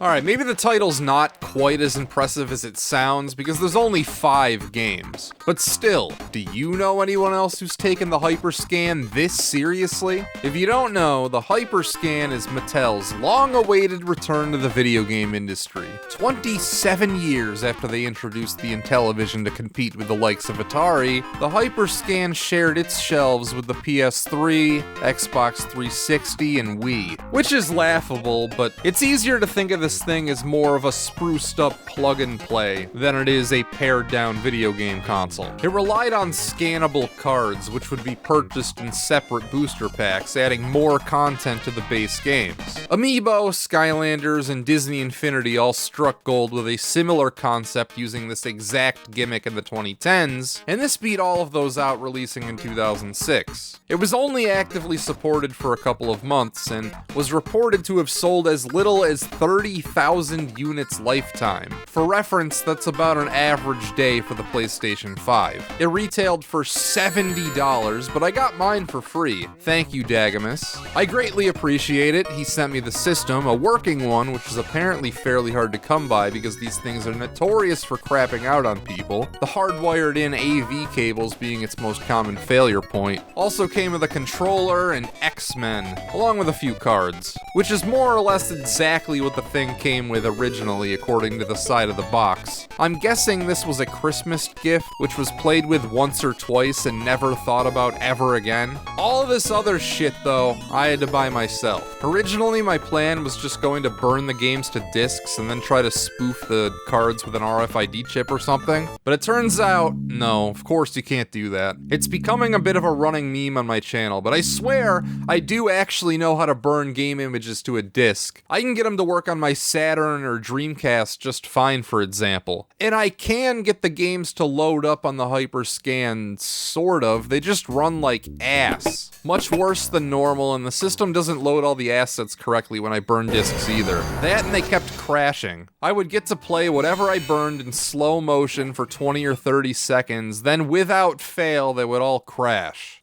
Alright, maybe the title's not quite as impressive as it sounds because there's only 5 games. But still, do you know anyone else who's taken the Hyperscan this seriously? If you don't know, the Hyperscan is Mattel's long-awaited return to the video game industry. 27 years after they introduced the Intellivision to compete with the likes of Atari, the Hyperscan shared its shelves with the PS3, Xbox 360, and Wii. Which is laughable, but it's easier to think of this thing as more of a spruced up plug-and-play than it is a pared-down video game console. It relied on scannable cards, which would be purchased in separate booster packs, adding more content to the base games. Amiibo, Skylanders, and Disney Infinity all struck gold with a similar concept using this exact gimmick in the 2010s, and this beat all of those out releasing in 2006. It was only actively supported for a couple of months, and was reported to have sold as little as 30,000 units lifetime. For reference, that's about an average day for the PlayStation 5. It retailed for $70, but I got mine for free. Thank you, Dagamus. I greatly appreciate it. He sent me the system, a working one, which is apparently fairly hard to come by because these things are notorious for crapping out on people, the hardwired-in AV cables being its most common failure point. Also came with a controller and X-Men, along with a few cards, which is more or less exactly what the thing came with originally according to the side of the box. I'm guessing this was a Christmas gift, which was played with once or twice and never thought about ever again. All of this other shit, though, I had to buy myself. Originally, my plan was just going to burn the games to discs and then try to spoof the cards with an RFID chip or something, but it turns out, no, of course you can't do that. It's becoming a bit of a running meme on my channel, but I swear I do actually know how to burn game images to a disc. I can get them to work on my Saturn or Dreamcast just fine, for example. And I can get the games to load up on the Hyperscan, sort of. They just run like ass. Much worse than normal, and the system doesn't load all the assets correctly when I burn discs either. That and they kept crashing. I would get to play whatever I burned in slow motion for 20 or 30 seconds, then without fail they would all crash.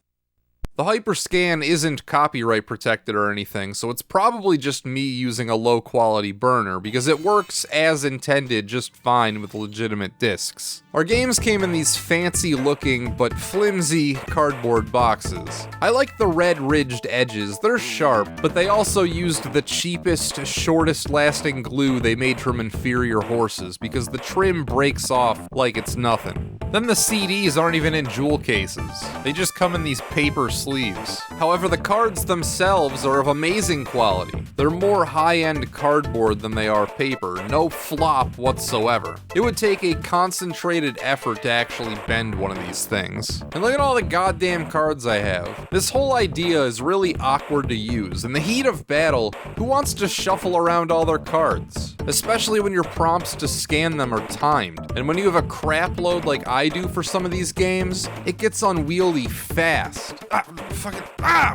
The Hyperscan isn't copyright protected or anything, so it's probably just me using a low-quality burner, because it works as intended just fine with legitimate discs. Our games came in these fancy-looking but flimsy cardboard boxes. I like the red ridged edges, they're sharp, but they also used the cheapest, shortest-lasting glue they made from inferior horses, because the trim breaks off like it's nothing. Then the CDs aren't even in jewel cases. They just come in these paper sleeves. However, the cards themselves are of amazing quality. They're more high-end cardboard than they are paper, no flop whatsoever. It would take a concentrated effort to actually bend one of these things. And look at all the goddamn cards I have. This whole idea is really awkward to use. In the heat of battle, who wants to shuffle around all their cards? Especially when your prompts to scan them are timed. And when you have a crap load like I do for some of these games, it gets unwieldy fast.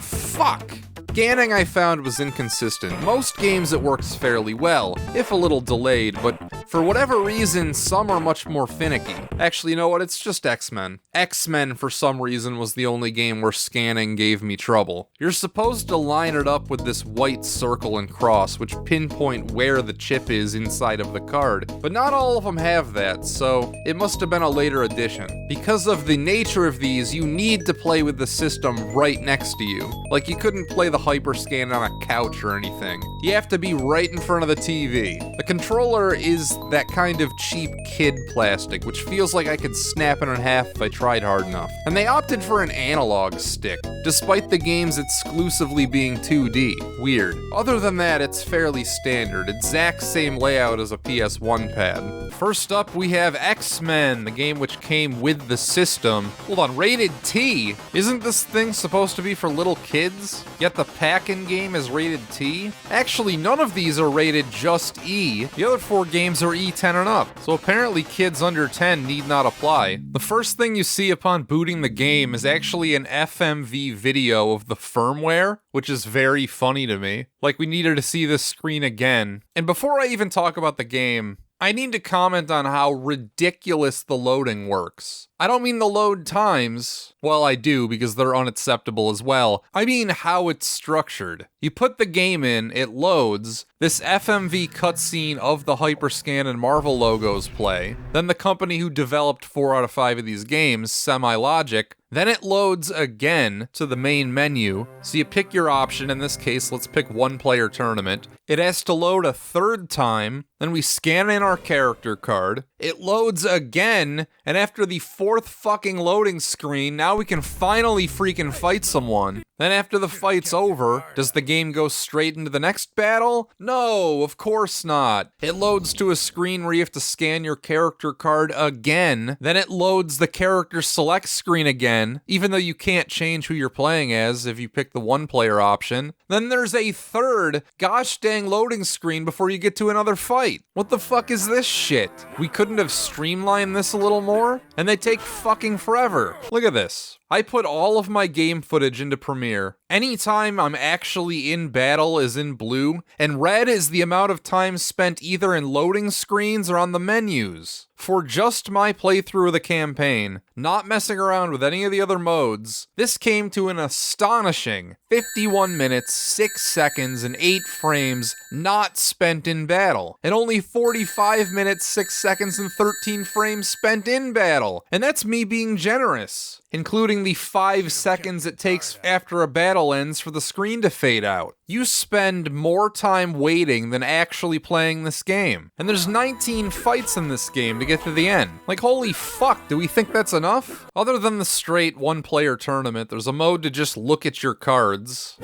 Fuck! Scanning, I found, was inconsistent. Most games it works fairly well, if a little delayed, but for whatever reason, some are much more finicky. Actually, you know what? It's just X-Men. X-Men, for some reason, was the only game where scanning gave me trouble. You're supposed to line it up with this white circle and cross, which pinpoint where the chip is inside of the card, but not all of them have that, so it must have been a later addition. Because of the nature of these, you need to play with the system right next to you. Like, you couldn't play the Hyperscan on a couch or anything. You have to be right in front of the TV. The controller is that kind of cheap kid plastic, which feels like I could snap it in half if I tried hard enough. And they opted for an analog stick, despite the games exclusively being 2D. Weird. Other than that, it's fairly standard. Exact same layout as a PS1 pad. First up, we have X-Men, the game which came with the system. Hold on, rated T? Isn't this thing supposed to be for little kids? Yet the pack-in game is rated T? Actually, none of these are rated just E. The other 4 games are E10 and up, so apparently kids under 10 need not apply. The first thing you see upon booting the game is actually an FMV video of the firmware, which is very funny to me. Like, we needed to see this screen again. And before I even talk about the game, I need to comment on how ridiculous the loading works. I don't mean the load times. Well, I do, because they're unacceptable as well. I mean how it's structured. You put the game in, it loads, this FMV cutscene of the Hyperscan and Marvel logos play, then the company who developed 4 out of 5 of these games, Semi-Logic, then it loads again to the main menu, so you pick your option. In this case, let's pick one-player tournament. It has to load a third time, then we scan in our character card, it loads again, and after the 4th fucking loading screen, now we can finally freaking fight someone. Then after the fight's over, does the game go straight into the next battle? No, of course not. It loads to a screen where you have to scan your character card again, then it loads the character select screen again, even though you can't change who you're playing as if you pick the one-player option. Then there's a third gosh dang loading screen before you get to another fight. What the fuck is this shit? We couldn't have streamlined this a little more? And they take fucking forever. Look at this. I put all of my game footage into Premiere. Anytime I'm actually in battle is in blue, and red is the amount of time spent either in loading screens or on the menus. For just my playthrough of the campaign, not messing around with any of the other modes, this came to an astonishing 51 minutes, 6 seconds, and 8 frames not spent in battle, and only 45 minutes, 6 seconds, and 13 frames spent in battle. And that's me being generous, including the 5 seconds it takes after a battle ends for the screen to fade out. You spend more time waiting than actually playing this game. And there's 19 fights in this game to get to the end. Like, holy fuck, do we think that's enough? Other than the straight one-player tournament, there's a mode to just look at your cards.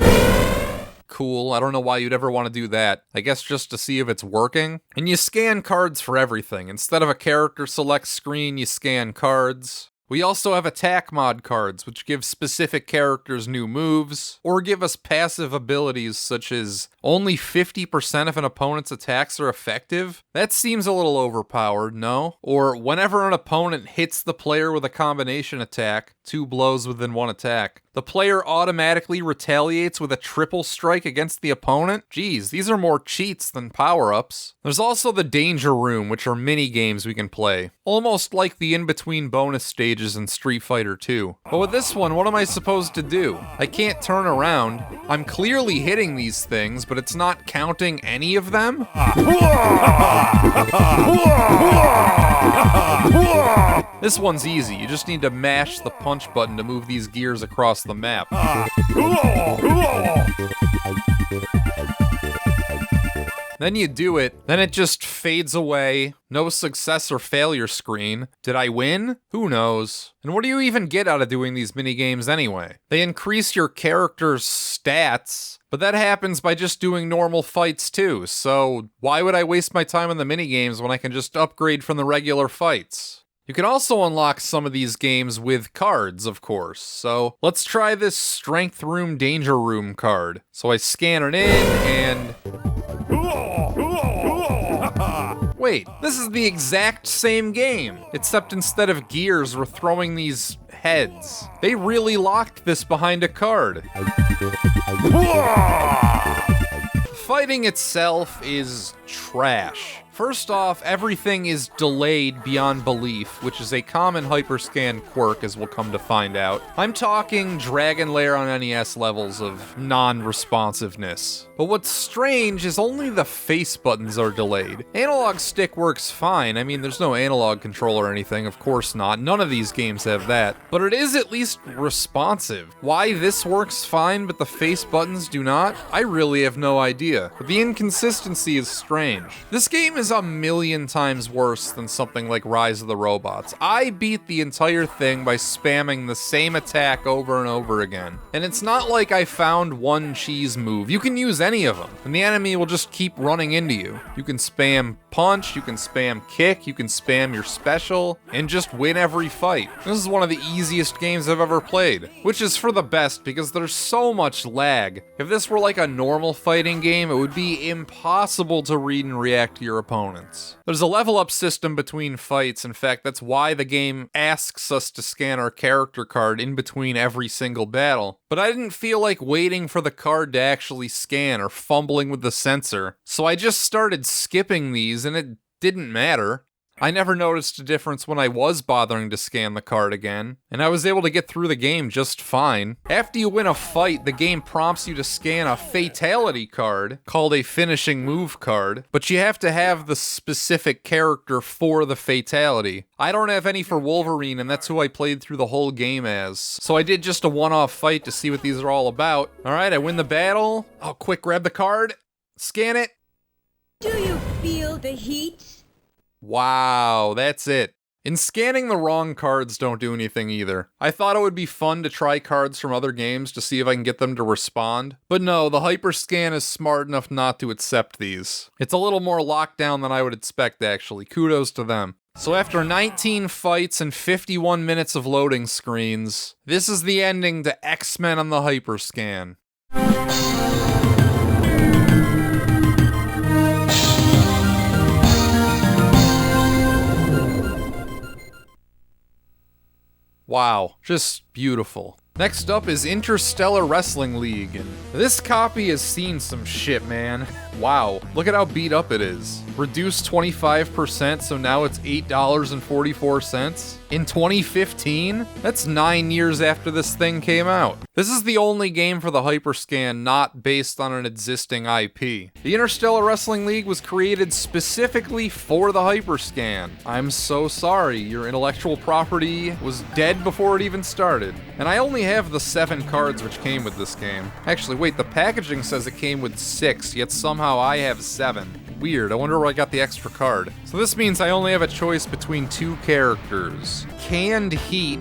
Cool, I don't know why you'd ever want to do that. I guess just to see if it's working. And you scan cards for everything. Instead of a character select screen, you scan cards. We also have attack mod cards, which give specific characters new moves, or give us passive abilities such as only 50% of an opponent's attacks are effective. That seems a little overpowered, no? Or whenever an opponent hits the player with a combination attack, 2 blows within 1 attack, the player automatically retaliates with a triple strike against the opponent? Geez, these are more cheats than power-ups. There's also the Danger Room, which are mini-games we can play. Almost like the in-between bonus stages in Street Fighter 2. But with this one, what am I supposed to do? I can't turn around. I'm clearly hitting these things, but it's not counting any of them? This one's easy. You just need to mash the punch button to move these gears across the map. Then you do it, then it just fades away. No success or failure screen. Did I win? Who knows? And what do you even get out of doing these minigames anyway? They increase your character's stats, but that happens by just doing normal fights too, so why would I waste my time on the minigames when I can just upgrade from the regular fights? You can also unlock some of these games with cards, of course, so let's try this Strength Room Danger Room card. So I scan it in, and... Wait, this is the exact same game, except instead of gears, we're throwing these heads. They really locked this behind a card. Fighting itself is trash. First off, everything is delayed beyond belief, which is a common Hyperscan quirk, as we'll come to find out. I'm talking Dragon Lair on NES levels of non-responsiveness. But what's strange is only the face buttons are delayed. Analog stick works fine. I mean, there's no analog controller or anything, of course not. None of these games have that. But it is at least responsive. Why this works fine, but the face buttons do not? I really have no idea. But the inconsistency is strange. This game is a million times worse than something like Rise of the Robots. I beat the entire thing by spamming the same attack over and over again. And it's not like I found one cheese move. You can use any of them, and the enemy will just keep running into you. You can spam punch, you can spam kick, you can spam your special, and just win every fight. This is one of the easiest games I've ever played, which is for the best because there's so much lag. If this were like a normal fighting game, it would be impossible to read and react to your opponents. There's a level up system between fights. In fact, that's why the game asks us to scan our character card in between every single battle. But I didn't feel like waiting for the card to actually scan or fumbling with the sensor, so I just started skipping these and it didn't matter. I never noticed a difference when I was bothering to scan the card again, and I was able to get through the game just fine. After you win a fight, the game prompts you to scan a fatality card, called a finishing move card, but you have to have the specific character for the fatality. I don't have any for Wolverine, and that's who I played through the whole game as. So I did just a one-off fight to see what these are all about. Alright, I win the battle. I'll quick grab the card, scan it. Do you feel the heat? Wow, that's it. And scanning the wrong cards don't do anything either. I thought it would be fun to try cards from other games to see if I can get them to respond. But no, the Hyperscan is smart enough not to accept these. It's a little more locked down than I would expect, actually. Kudos to them. So after 19 fights and 51 minutes of loading screens, this is the ending to X-Men on the Hyperscan. Wow, just beautiful. Next up is Interstellar Wrestling League, and this copy has seen some shit, man. Wow, look at how beat up it is. Reduced 25%, so now it's $8.44. In 2015? That's 9 years after this thing came out. This is the only game for the Hyperscan not based on an existing IP. The Interstellar Wrestling League was created specifically for the Hyperscan. I'm so sorry, your intellectual property was dead before it even started. And I only have the 7 cards which came with this game. Actually, wait, the packaging says it came with 6, yet somehow I have 7. Weird, I wonder where I got the extra card. So this means I only have a choice between 2 characters. Canned Heat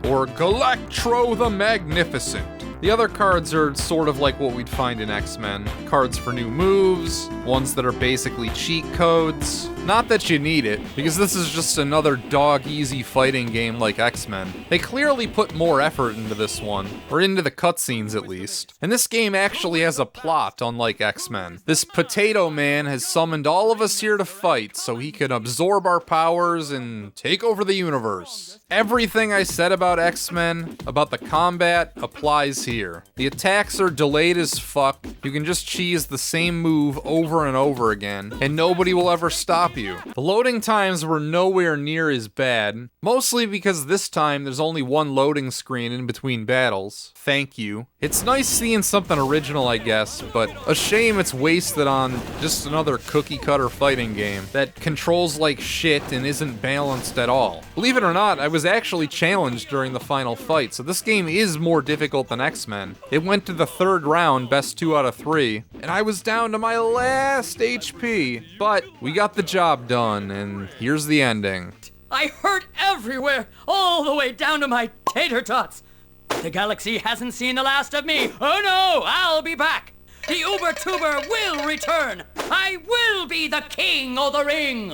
or Galactro the Magnificent. The other cards are sort of like what we'd find in X-Men. Cards for new moves, ones that are basically cheat codes. Not that you need it, because this is just another dog-easy fighting game like X-Men. They clearly put more effort into this one, or into the cutscenes at least. And this game actually has a plot, unlike X-Men. This Potato Man has summoned all of us here to fight, so he can absorb our powers and take over the universe. Everything I said about X-Men, about the combat, applies here. The attacks are delayed as fuck, you can just cheese the same move over and over again, and nobody will ever stop you. The loading times were nowhere near as bad, mostly because this time there's only one loading screen in between battles. Thank you. It's nice seeing something original, I guess, but a shame it's wasted on just another cookie-cutter fighting game that controls like shit and isn't balanced at all. Believe it or not, I was actually challenged during the final fight, so this game is more difficult than X-Men. It went to the 3rd round, best 2 out of 3, and I was down to my last HP, but we got the job done, and here's the ending. I hurt everywhere, all the way down to my tater tots. The galaxy hasn't seen the last of me. Oh no, I'll be back. The Uber Tuber will return. I will be the king of the ring.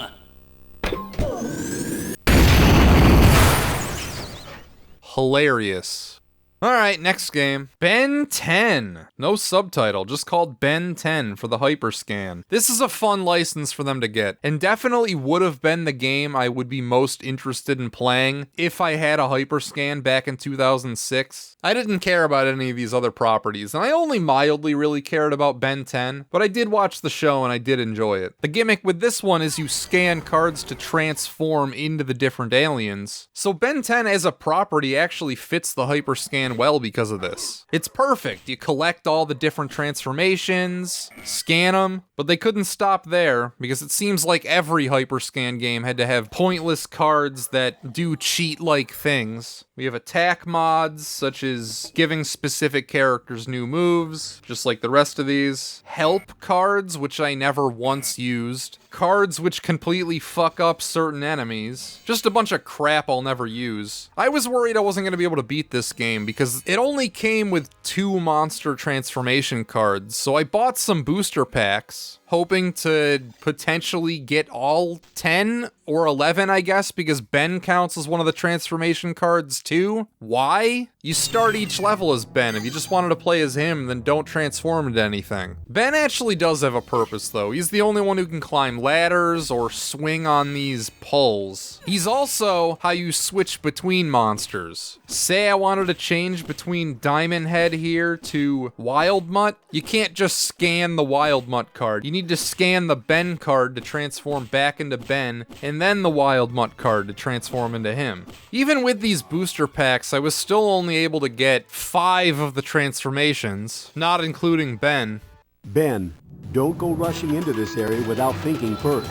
Hilarious. Alright, next game. Ben 10. No subtitle, just called Ben 10 for the Hyperscan. This is a fun license for them to get, and definitely would have been the game I would be most interested in playing if I had a Hyperscan back in 2006. I didn't care about any of these other properties, and I only mildly really cared about Ben 10, but I did watch the show and I did enjoy it. The gimmick with this one is you scan cards to transform into the different aliens. So Ben 10 as a property actually fits the Hyperscan well because of this. It's perfect. You collect all the different transformations, scan them, but they couldn't stop there because it seems like every Hyperscan game had to have pointless cards that do cheat-like things. We have attack mods, such as giving specific characters new moves, just like the rest of these. Help cards, which I never once used. Cards which completely fuck up certain enemies. Just a bunch of crap I'll never use. I was worried I wasn't going to be able to beat this game because it only came with 2 monster transformation cards, so I bought some booster packs, hoping to potentially get all 10 or 11, I guess, because Ben counts as one of the transformation cards too. Why? You start each level as Ben. If you just wanted to play as him, then don't transform into anything. Ben actually does have a purpose, though. He's the only one who can climb ladders or swing on these poles. He's also how you switch between monsters. Say I wanted to change between Diamond Head here to Wild Mutt. You can't just scan the Wild Mutt card. You need to scan the Ben card to transform back into Ben, and then the Wild Mutt card to transform into him. Even with these booster packs, I was still only able to get 5 of the transformations, not including Ben. Ben, don't go rushing into this area without thinking first.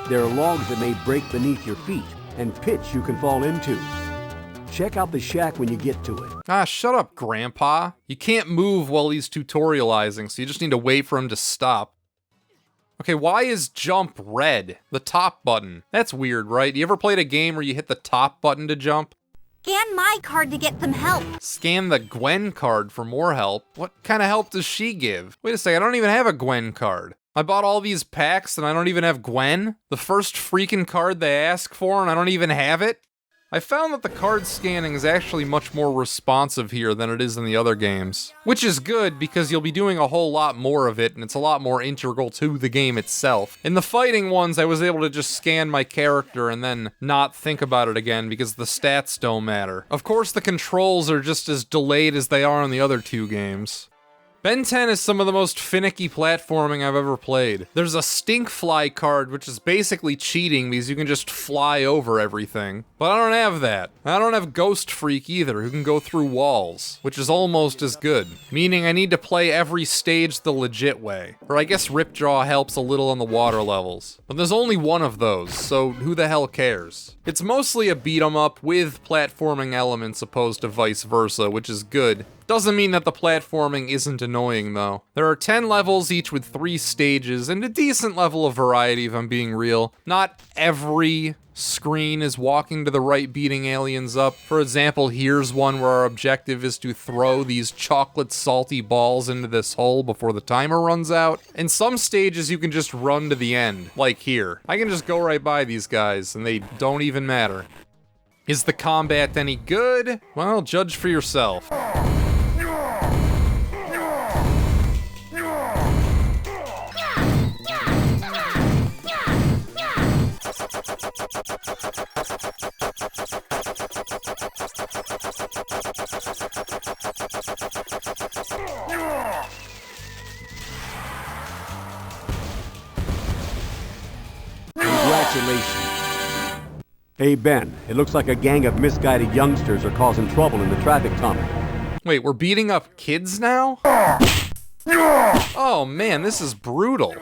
There are logs that may break beneath your feet, and pits you can fall into. Check out the shack when you get to it. Ah, shut up, Grandpa. You can't move while he's tutorializing, so you just need to wait for him to stop. Okay, why is jump red? The top button. That's weird, right? You ever played a game where you hit the top button to jump? Scan my card to get some help. Scan the Gwen card for more help? What kind of help does she give? Wait a second, I don't even have a Gwen card. I bought all these packs and I don't even have Gwen? The first freaking card they ask for and I don't even have it? I found that the card scanning is actually much more responsive here than it is in the other games. Which is good because you'll be doing a whole lot more of it and it's a lot more integral to the game itself. In the fighting ones, I was able to just scan my character and then not think about it again because the stats don't matter. Of course, the controls are just as delayed as they are in the other 2 games. Ben 10 is some of the most finicky platforming I've ever played. There's a stink fly card, which is basically cheating because you can just fly over everything. But I don't have that. I don't have Ghost Freak either, who can go through walls, which is almost as good. Meaning I need to play every stage the legit way. Or I guess Ripjaw helps a little on the water levels. But there's only one of those, so who the hell cares? It's mostly a beat 'em up with platforming elements opposed to vice versa, which is good. Doesn't mean that the platforming isn't annoying, though. There are 10 levels, each with 3 stages, and a decent level of variety, if I'm being real. Not every screen is walking to the right beating aliens up. For example, here's one where our objective is to throw these chocolate salty balls into this hole before the timer runs out. In some stages, you can just run to the end, like here. I can just go right by these guys, and they don't even matter. Is the combat any good? Well, judge for yourself. Congratulations. Hey Ben, it looks like a gang of misguided youngsters are causing trouble in the traffic tunnel. Wait, we're beating up kids now? Oh man, this is brutal.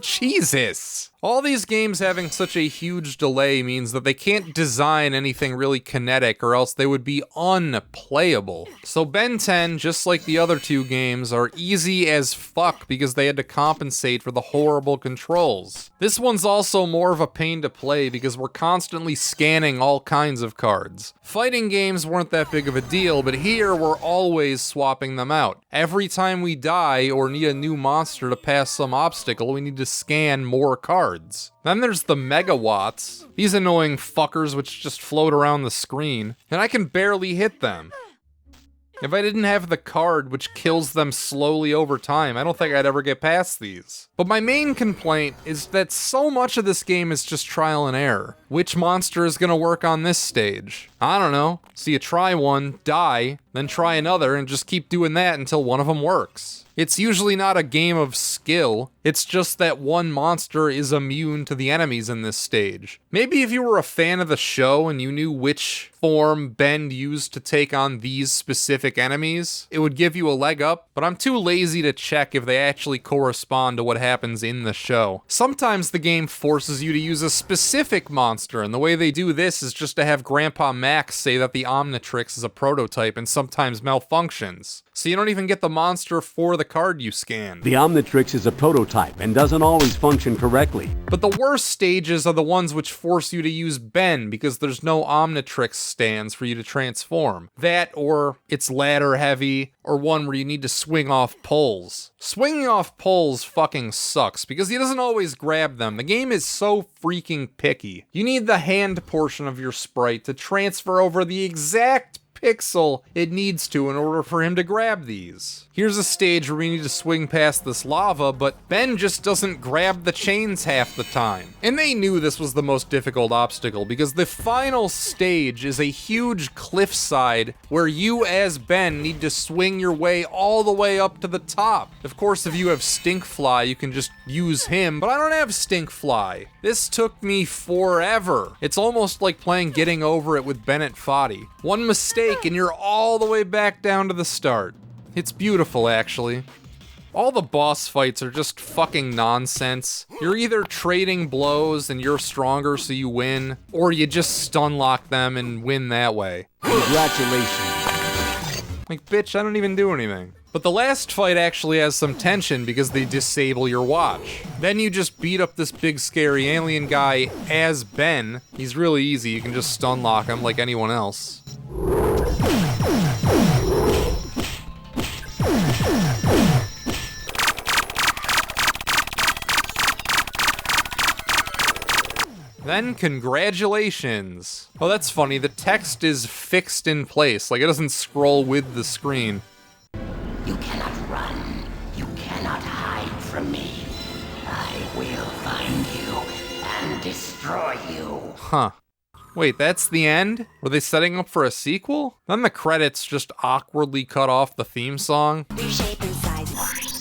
Jesus. All these games having such a huge delay means that they can't design anything really kinetic or else they would be unplayable. So Ben 10, just like the other 2 games, are easy as fuck because they had to compensate for the horrible controls. This one's also more of a pain to play because we're constantly scanning all kinds of cards. Fighting games weren't that big of a deal, but here we're always swapping them out. Every time we die or need a new monster to pass some obstacle, we need to scan more cards. Then there's the megawatts, these annoying fuckers which just float around the screen, and I can barely hit them. If I didn't have the card which kills them slowly over time, I don't think I'd ever get past these. But my main complaint is that so much of this game is just trial and error. Which monster is gonna work on this stage? I don't know. So you try one, die, then try another, and just keep doing that until one of them works. It's usually not a game of skill, it's just that one monster is immune to the enemies in this stage. Maybe if you were a fan of the show and you knew which form Ben used to take on these specific enemies, it would give you a leg up, but I'm too lazy to check if they actually correspond to what happens in the show. Sometimes the game forces you to use a specific monster, and the way they do this is just to have Grandpa Max say that the Omnitrix is a prototype and sometimes malfunctions. So you don't even get the monster for the card you scan. The Omnitrix is a prototype and doesn't always function correctly. But the worst stages are the ones which force you to use Ben because there's no Omnitrix stands for you to transform. That, or it's ladder heavy, or one where you need to swing off poles. Swinging off poles fucking sucks because he doesn't always grab them. The game is so freaking picky. You need the hand portion of your sprite to transfer over the exact pixel it needs to in order for him to grab these. Here's a stage where we need to swing past this lava, but Ben just doesn't grab the chains half the time. And they knew this was the most difficult obstacle because the final stage is a huge cliffside where you as Ben need to swing your way all the way up to the top. Of course, if you have Stinkfly, you can just use him, but I don't have Stinkfly. This took me forever. It's almost like playing Getting Over It with Bennett Foddy. One mistake and you're all the way back down to the start. It's beautiful, actually. All the boss fights are just fucking nonsense. You're either trading blows and you're stronger so you win, or you just stun lock them and win that way. Congratulations. Like, bitch, I don't even do anything. But the last fight actually has some tension because they disable your watch. Then you just beat up this big scary alien guy as Ben. He's really easy, you can just stun lock him like anyone else. Then congratulations. Oh, that's funny, the text is fixed in place, like it doesn't scroll with the screen. You cannot run. You cannot hide from me. I will find you and destroy you. Huh. Wait, that's the end? Were they setting up for a sequel? Then the credits just awkwardly cut off the theme song.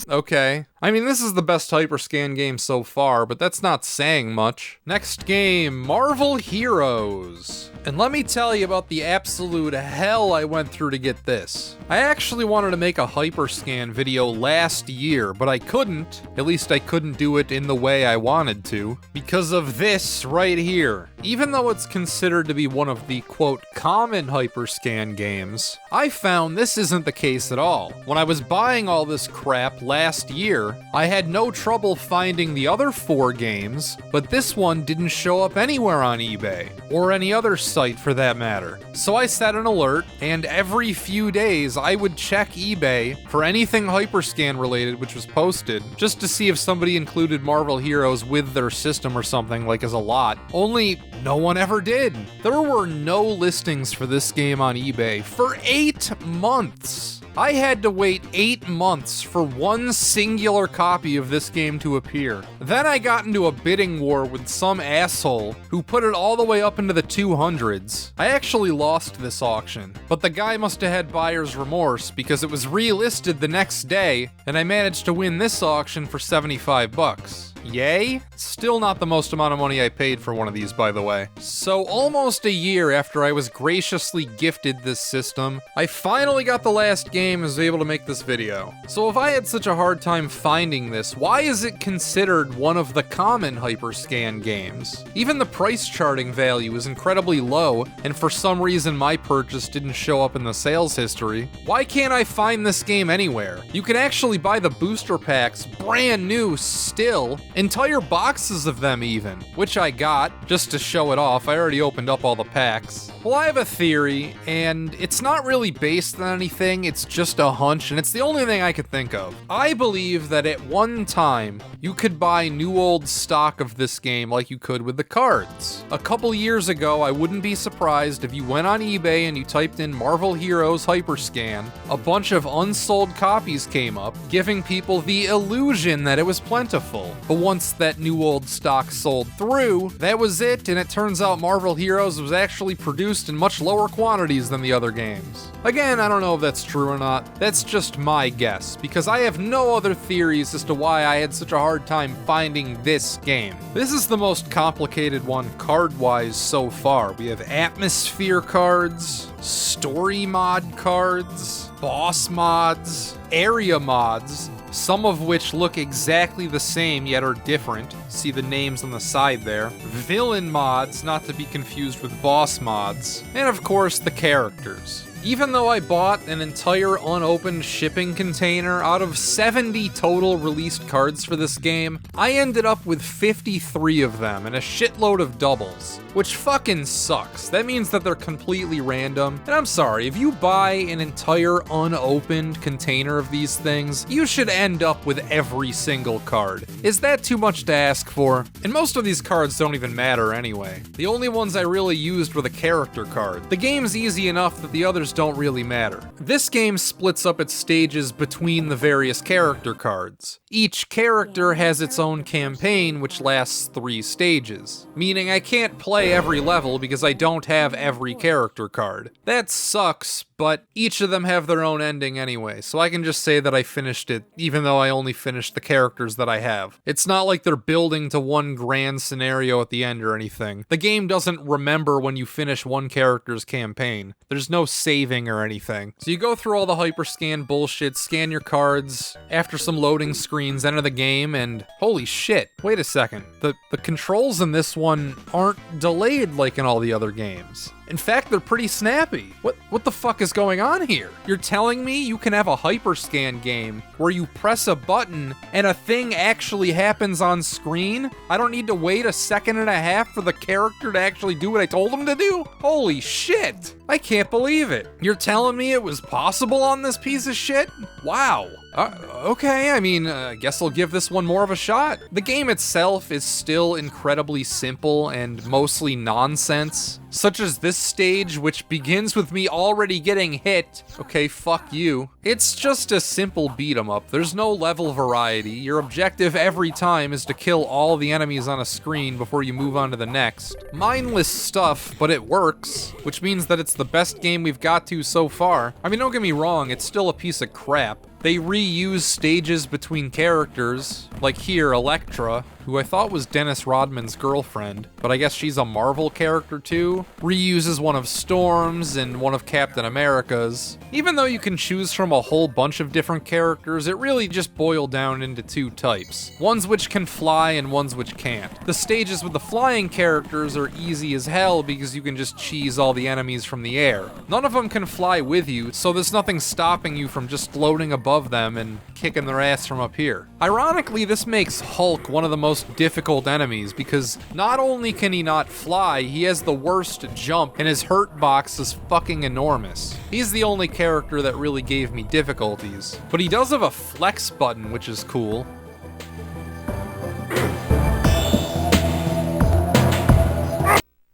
Okay. I mean, this is the best Hyperscan game so far, but that's not saying much. Next game, Marvel Heroes. And let me tell you about the absolute hell I went through to get this. I actually wanted to make a Hyperscan video last year, but I couldn't. At least I couldn't do it in the way I wanted to, because of this right here. Even though it's considered to be one of the, quote, common Hyperscan games, I found this isn't the case at all. When I was buying all this crap last year, I had no trouble finding the other 4 games, but this one didn't show up anywhere on eBay, or any other site for that matter. So I set an alert, and every few days I would check eBay for anything Hyperscan related which was posted, just to see if somebody included Marvel Heroes with their system or something, like as a lot. Only no one ever did. There were no listings for this game on eBay for 8 months. I had to wait 8 months for one singular copy of this game to appear. Then I got into a bidding war with some asshole who put it all the way up into the 200s. I actually lost this auction, but the guy must have had buyer's remorse because it was relisted the next day, and I managed to win this auction for 75 bucks. Yay? Still not the most amount of money I paid for one of these, by the way. So almost a year after I was graciously gifted this system, I finally got the last game and was able to make this video. So if I had such a hard time finding this, why is it considered one of the common Hyperscan games? Even the price charting value is incredibly low, and for some reason my purchase didn't show up in the sales history. Why can't I find this game anywhere? You can actually buy the booster packs brand new still, entire boxes of them even, which I got just to show it off. I already opened up all the packs. Well, I have a theory, and it's not really based on anything, it's just a hunch, and it's the only thing I could think of. I believe that at one time, you could buy new old stock of this game like you could with the cards. A couple years ago, I wouldn't be surprised if you went on eBay and you typed in Marvel Heroes Hyperscan, a bunch of unsold copies came up, giving people the illusion that it was plentiful. But once that new old stock sold through, that was it, and it turns out Marvel Heroes was actually produced in much lower quantities than the other games. Again, I don't know if that's true or not. That's just my guess, because I have no other theories as to why I had such a hard time finding this game. This is the most complicated one card-wise so far. We have atmosphere cards, story mod cards, boss mods, area mods, some of which look exactly the same yet are different. See the names on the side there. Villain mods, not to be confused with boss mods. And of course, the characters. Even though I bought an entire unopened shipping container out of 70 total released cards for this game, I ended up with 53 of them and a shitload of doubles, which fucking sucks. That means that they're completely random. And I'm sorry, if you buy an entire unopened container of these things, you should end up with every single card. Is that too much to ask for? And most of these cards don't even matter anyway. The only ones I really used were the character card. The game's easy enough that the others don't really matter. This game splits up its stages between the various character cards. Each character has its own campaign, which lasts 3 stages, meaning I can't play every level because I don't have every character card. That sucks, but each of them have their own ending anyway, so I can just say that I finished it, even though I only finished the characters that I have. It's not like they're building to one grand scenario at the end or anything. The game doesn't remember when you finish one character's campaign. There's no saving or anything. So you go through all the Hyperscan bullshit, scan your cards, after some loading screens, enter the game, and holy shit, wait a second. The controls in this one aren't delayed like in all the other games. In fact, they're pretty snappy. What the fuck is going on here? You're telling me you can have a Hyperscan game where you press a button and a thing actually happens on screen? I don't need to wait 1.5 seconds for the character to actually do what I told him to do? Holy shit! I can't believe it. You're telling me it was possible on this piece of shit? Wow. Okay, I mean, I guess I'll give this one more of a shot. The game itself is still incredibly simple and mostly nonsense, such as this stage, which begins with me already getting hit. Okay, fuck you. It's just a simple beat 'em up. There's no level variety. Your objective every time is to kill all the enemies on a screen before you move on to the next. Mindless stuff, but it works, which means that it's the best game we've got to so far. I mean, don't get me wrong, it's still a piece of crap. They reuse stages between characters, like here, Elektra, who I thought was Dennis Rodman's girlfriend, but I guess she's a Marvel character too, reuses one of Storm's and one of Captain America's. Even though you can choose from a whole bunch of different characters, it really just boiled down into 2 types. Ones which can fly and ones which can't. The stages with the flying characters are easy as hell because you can just cheese all the enemies from the air. None of them can fly with you, so there's nothing stopping you from just floating above them and kicking their ass from up here. Ironically, this makes Hulk one of the most difficult enemies because not only can he not fly, he has the worst jump and his hurt box is fucking enormous. He's the only character that really gave me difficulties. But he does have a flex button, which is cool.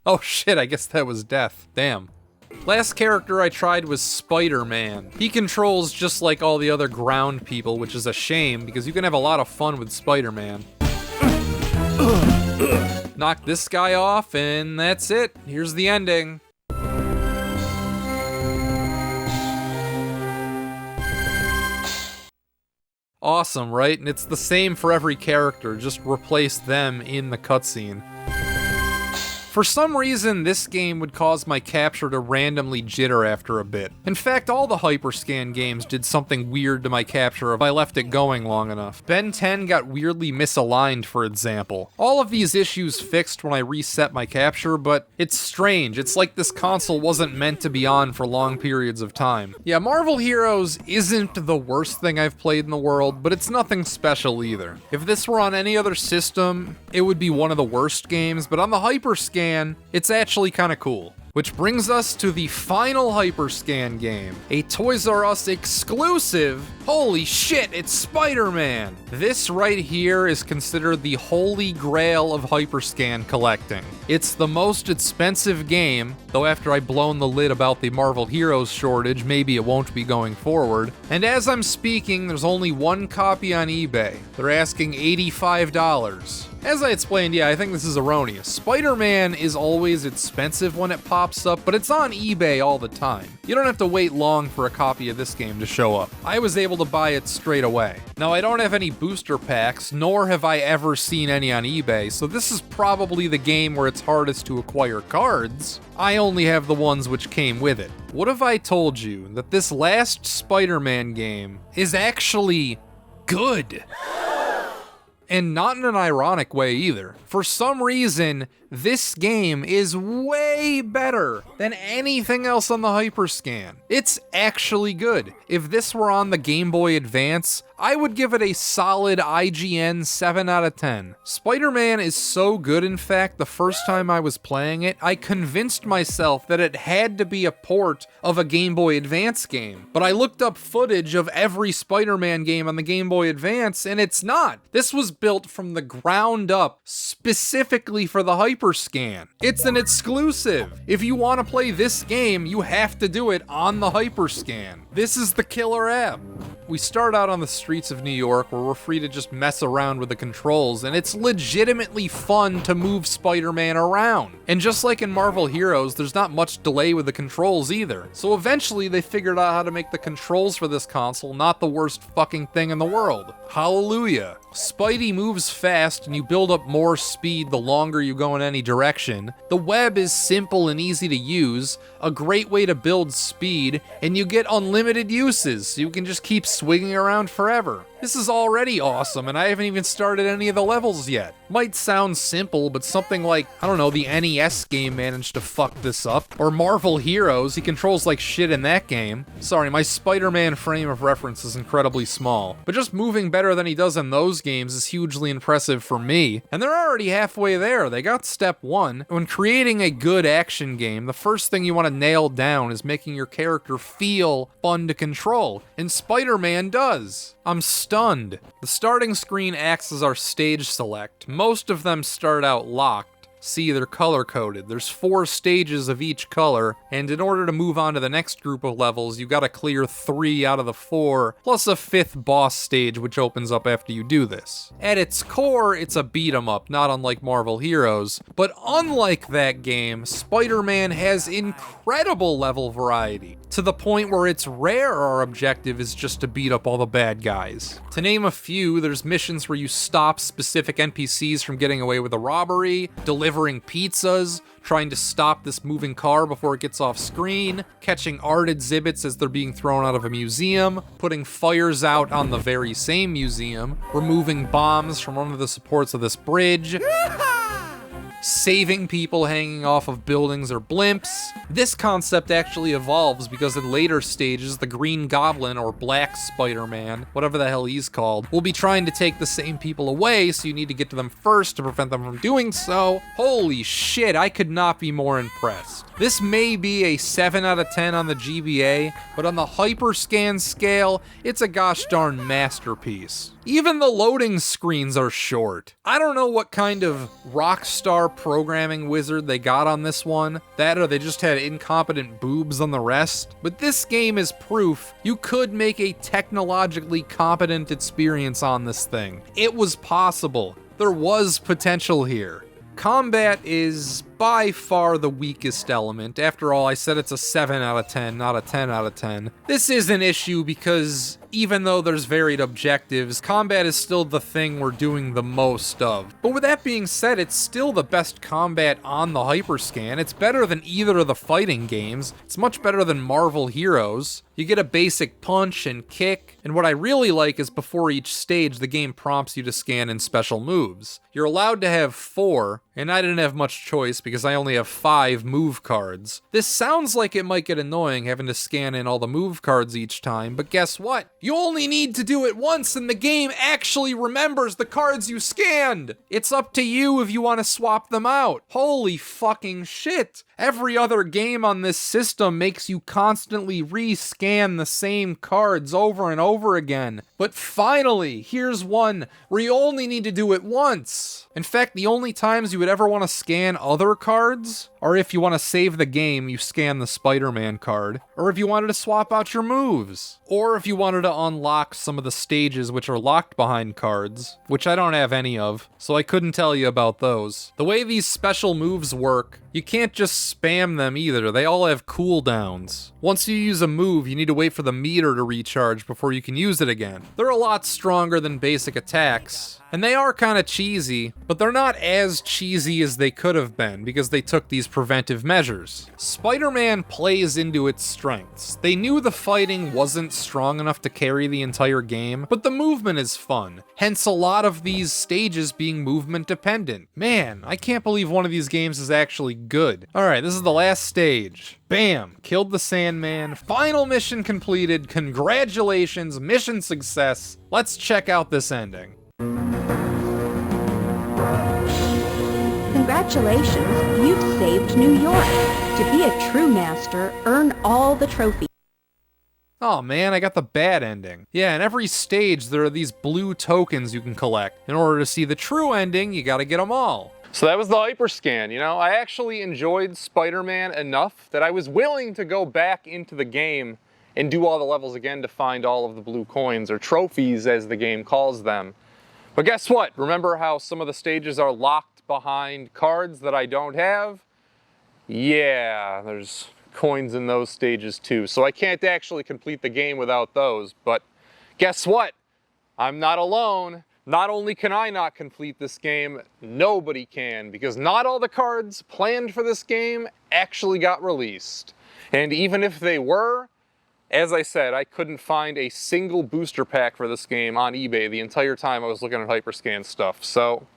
Oh shit, I guess that was death. Damn. Last character I tried was Spider-Man. He controls just like all the other ground people, which is a shame because you can have a lot of fun with Spider-Man. Knock this guy off and that's it. Here's the ending. Awesome, right? And it's the same for every character, just replace them in the cutscene. For some reason, this game would cause my capture to randomly jitter after a bit. In fact, all the Hyperscan games did something weird to my capture if I left it going long enough. Ben 10 got weirdly misaligned, for example. All of these issues fixed when I reset my capture, but it's strange. It's like this console wasn't meant to be on for long periods of time. Yeah, Marvel Heroes isn't the worst thing I've played in the world, but it's nothing special either. If this were on any other system, it would be one of the worst games, but on the Hyperscan, it's actually kinda cool. Which brings us to the final Hyperscan game, a Toys R Us exclusive. Holy shit, it's Spider-Man! This right here is considered the holy grail of Hyperscan collecting. It's the most expensive game, though after I've blown the lid about the Marvel Heroes shortage, maybe it won't be going forward. And as I'm speaking, there's only one copy on eBay. They're asking $85. As I explained, yeah, I think this is erroneous. Spider-Man is always expensive when it pops up, but it's on eBay all the time. You don't have to wait long for a copy of this game to show up. I was able to buy it straight away. Now, I don't have any booster packs, nor have I ever seen any on eBay, so this is probably the game where it's hardest to acquire cards. I only have the ones which came with it. What if I told you that this last Spider-Man game is actually good? And not in an ironic way either. For some reason, this game is way better than anything else on the Hyperscan. It's actually good. If this were on the Game Boy Advance, I would give it a solid IGN 7 out of 10. Spider-Man is so good, in fact, the first time I was playing it, I convinced myself that it had to be a port of a Game Boy Advance game. But I looked up footage of every Spider-Man game on the Game Boy Advance, and it's not. This was built from the ground up, specifically for the Hyperscan. It's an exclusive. If you want to play this game, you have to do it on the Hyperscan. This is the killer app. We start out on the streets of New York where we're free to just mess around with the controls, and it's legitimately fun to move Spider-Man around. And just like in Marvel Heroes, there's not much delay with the controls either. So eventually they figured out how to make the controls for this console not the worst fucking thing in the world. Hallelujah. Spidey moves fast and you build up more speed the longer you go in any direction. The web is simple and easy to use, a great way to build speed, and you get unlimited uses, so you can just keep swinging around forever. This is already awesome, and I haven't even started any of the levels yet. Might sound simple, but something like, I don't know, the NES game managed to fuck this up. Or Marvel Heroes, he controls like shit in that game. Sorry, my Spider-Man frame of reference is incredibly small. But just moving better than he does in those games is hugely impressive for me. And they're already halfway there. They got step 1. When creating a good action game, the first thing you want to nail down is making your character feel fun to control. And Spider-Man does. I'm stunned. The starting screen acts as our stage select. Most of them start out locked. See, they're color-coded. There's 4 stages of each color, and in order to move on to the next group of levels, you gotta clear 3 out of the 4, plus a 5th boss stage which opens up after you do this. At its core, it's a beat-em-up, not unlike Marvel Heroes, but unlike that game, Spider-Man has incredible level variety, to the point where it's rare our objective is just to beat up all the bad guys. To name a few, there's missions where you stop specific NPCs from getting away with a robbery, delivering pizzas, trying to stop this moving car before it gets off screen, catching art exhibits as they're being thrown out of a museum, putting fires out on the very same museum, removing bombs from one of the supports of this bridge, saving people hanging off of buildings or blimps. This concept actually evolves because in later stages, the Green Goblin or Black Spider-Man, whatever the hell he's called, will be trying to take the same people away, so you need to get to them first to prevent them from doing so. Holy shit, I could not be more impressed. This may be a 7 out of 10 on the GBA, but on the Hyperscan scale, it's a gosh darn masterpiece. Even the loading screens are short. I don't know what kind of rockstar programming wizard they got on this one, that or they just had incompetent boobs on the rest, but this game is proof you could make a technologically competent experience on this thing. It was possible. There was potential here. Combat is by far the weakest element. After all, I said it's a 7 out of 10, not a 10 out of 10. This is an issue because even though there's varied objectives, combat is still the thing we're doing the most of. But with that being said, it's still the best combat on the Hyperscan. It's better than either of the fighting games. It's much better than Marvel Heroes. You get a basic punch and kick, and what I really like is before each stage, the game prompts you to scan in special moves. You're allowed to have 4, and I didn't have much choice because I only have 5 move cards. This sounds like it might get annoying having to scan in all the move cards each time, but guess what? You only need to do it once and the game actually remembers the cards you scanned! It's up to you if you want to swap them out. Holy fucking shit! Every other game on this system makes you constantly re-scan the same cards over and over again. But finally, here's one where you only need to do it once. In fact, the only times you would ever want to scan other cards are if you want to save the game, you scan the Spider-Man card, or if you wanted to swap out your moves, or if you wanted to unlock some of the stages which are locked behind cards, which I don't have any of, so I couldn't tell you about those. The way these special moves work, you can't just spam them either, they all have cooldowns. Once you use a move, you need to wait for the meter to recharge before you can use it again. They're a lot stronger than basic attacks, And they are kind of cheesy, but they're not as cheesy as they could have been because they took these preventive measures. Spider-Man plays into its strengths. They knew the fighting wasn't strong enough to carry the entire game, but the movement is fun, hence a lot of these stages being movement dependent. Man, I can't believe one of these games is actually good. Alright, this is the last stage. Bam! Killed the Sandman. Final mission completed. Congratulations, mission success. Let's check out this ending. Congratulations, you've saved New York. To be a true master, earn all the trophies. Oh man, I got the bad ending. Yeah, in every stage there are these blue tokens you can collect. In order to see the true ending, you gotta get them all. So that was the Hyperscan, you know? I actually enjoyed Spider-Man enough that I was willing to go back into the game and do all the levels again to find all of the blue coins, or trophies as the game calls them. But guess what? Remember how some of the stages are locked behind cards that I don't have? Yeah, there's coins in those stages too. So I can't actually complete the game without those, but guess what? I'm not alone. Not only can I not complete this game, nobody can, because not all the cards planned for this game actually got released. And even if they were, as I said, I couldn't find a single booster pack for this game on eBay the entire time I was looking at Hyperscan stuff. So,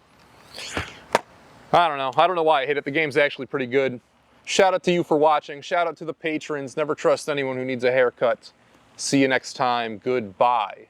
I don't know. I don't know why I hate it. The game's actually pretty good. Shout out to you for watching. Shout out to the patrons. Never trust anyone who needs a haircut. See you next time. Goodbye.